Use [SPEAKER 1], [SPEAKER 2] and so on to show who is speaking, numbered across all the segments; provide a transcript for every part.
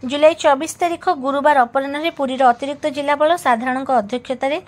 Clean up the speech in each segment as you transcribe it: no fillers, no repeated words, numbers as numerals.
[SPEAKER 1] जुलाई 24 तारिख गुरुवार अपराह्न में पुरीर अतिरिक्त जिलापाल साधारण अध्यक्षतार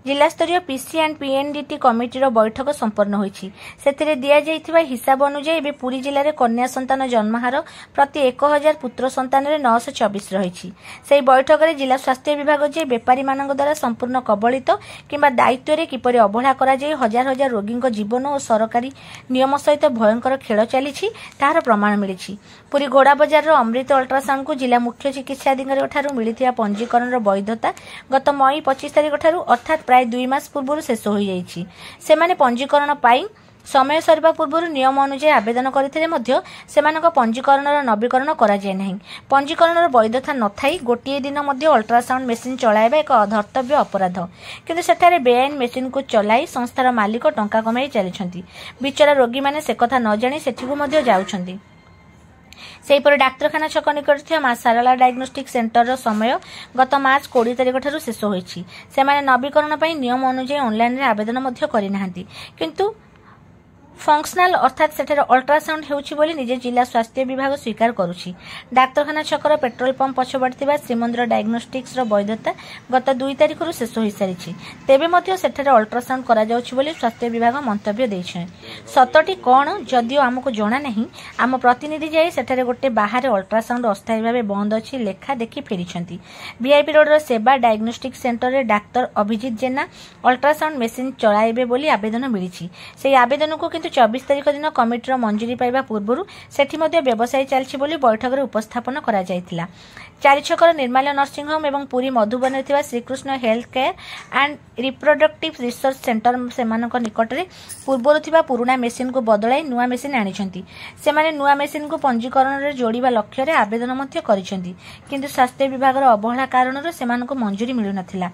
[SPEAKER 1] जिलास्तरीय पीसी एंड पीएनडीटी कमिटीर बैठक संपन्न होईछि। सेथिरे दिया जाइथिबा हिसाब अनुसार एबे पुरी जिले में कन्या संतान जन्महार प्रति 1000 पुत्र संतान 924 रही। से बैठक में जिला स्वास्थ्य विभाग जे बेपारी मानक द्वारा संपूर्ण कबलित किंबा दायित्व रे किपरि अवहेला करा जाय हजार हजार रोगी जीवन और सरकारी नियम सहित भयंकर खेल चली तार प्रमाण मिली। पुरी घोड़ा बजार अमृत अल्ट्रासाउंड को जिला मुख्य चिकित्सा अधिकारी मिलता पंजीकरण वैधता गत मई 25 तारिख ठारू अर्थात प्राय 2 मास पूर्व शेष हो जाइछि। सेमाने पंजीकरण पाई समय सरबा पूर्व नियम अनुसार आवेदन करथिले मध्य सेमानक पंजीकरणर नवीकरण करा जाय नाही। पंजीकरणर वैधता नथाई गोटिए दिन मध्य अल्ट्रासाउंड मेसिन चलाइबा एक धर्तव्य अपराध, किंतु सेठारे बेआईन मेसिन को चलाई संस्थार मालिक टंका कमाई चलिछंती। बिचरा रोगी माने से कथा न जानी सेठिकु मध्य जाउछंती। सेहीपरि डाक्तरखाना छक निकट थिया मां सारला डायग्नोस्टिक सेंटर समय गत मार्च 20 तारिख ठारू शेष होईछि। सेमाने नवीकरण पई नियम अनुसार ऑनलाइन रे आवेदन मध्य करि नाहंती, किंतु फंक्शनल अर्थात सेठारे अल्ट्रासाउंड हेउछि बोली निजे जिला स्वास्थ्य विभाग स्वीकार करुछि। डाक्तरखाना छकर पेट्रोल पंप पछबड़थिबा श्रीमंदिर डायग्नोस्टिक्स रो वैधता गत 2 तारिख रु शेष होई सारिछि। तेबे मध्य सेठारे अल्ट्रासाउंड करा जाउछि बोली स्वास्थ्य विभाग मंतव्य दैछि। सतटी कोन जदियो हमको जणा नहीं, आम प्रतिनिधि जाई सेठारे गोटे बाहर अल्ट्रासाउंड अस्थायी भाबे बंद अछि लेखा देखि फेरिछंती। वीआईपी रोड रो सेवा डायग्नोस्टिक सेंटर रे डाक्टर अभिजीत जेना अल्ट्रासाउंड मेसिन चलाइबे बोली आवेदन मिलिछि। सेही आवेदन को 24 तारिख दिन कमिटीर मंजूरी पाइबा पूर्व सेठी मध्य व्यवसाय चलछि बोली बैठक में उपस्थापन करा जायतिला। चारि छकर निर्माल्य नर्सिंग होम एवं पुरी मधुबन में Shrikrishna health care and reproductive research centre सेमानक निकट में पूर्वर थिबा पुराना मेसिन को बदलाई नुआ मेसिन आनिछंती। सेमाने नुआ मेसिन को पंजीकरण रे जोड़िबा लक्ष्य रे आवेदन मध्य करिछंती, किंतु स्वास्थ्य विभाग अवहेला कारण सेमानक मंजूरी मिलु नथिला।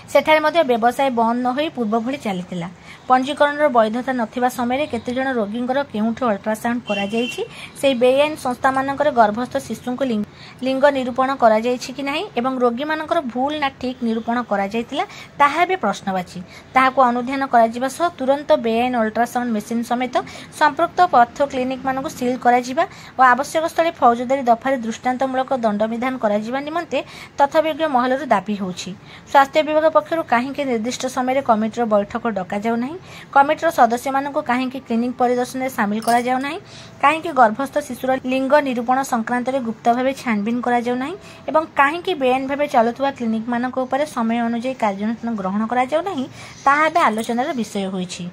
[SPEAKER 1] सेठारे मध्य व्यवसाय बंद न होई पूर्व भली चलीथिला। पंजीकरण वैधता नथिबा समय केते जण रोगींकर केउठो अल्ट्रासाउंड करा जायछि, सेही बेआईन संस्था मानकर गर्भस्थ शिशु को लिंग निरूपण करा जायछि कि नाही एवं रोगी मानकर भूल ना ठीक निरूपण करा जायतिला ताहा भी प्रश्नवाची। ताहाको अनुध्यान करा जिबा सह तुरंत बेआईन अल्ट्रासाउंड मेसिन समेत संपृक्त पथ क्लिनिक मानक सील करा जिबा और आवश्यक स्थले फौजदारी दफारे दृष्टांतमूलक दंड विधान करा जिबा निमंते तथाभिज्ञ महलर दाबी होछि। स्वास्थ्य विभाग पक्षरु काहेकि निर्दिष्ट समय कमिटीर बैठक डका जाउ नाही, कमिटीर सदस्य मानक काहेकि क्लिनिक परिदर्शन में सामिल करा जाउ नाही, काहेकि गर्भस्थ शिशुर लिंग निरूपण संक्रांत रे गुप्त भावे छानबीन करा जाउ नाही एवं काहेकि बेआईन भावे चलुवा क्लिनिक मानक उपरे समय अनुसार कार्यानुष्ठान ग्रहण करा जाउ नाही, ताहा बे आलोचनार विषय होईछि।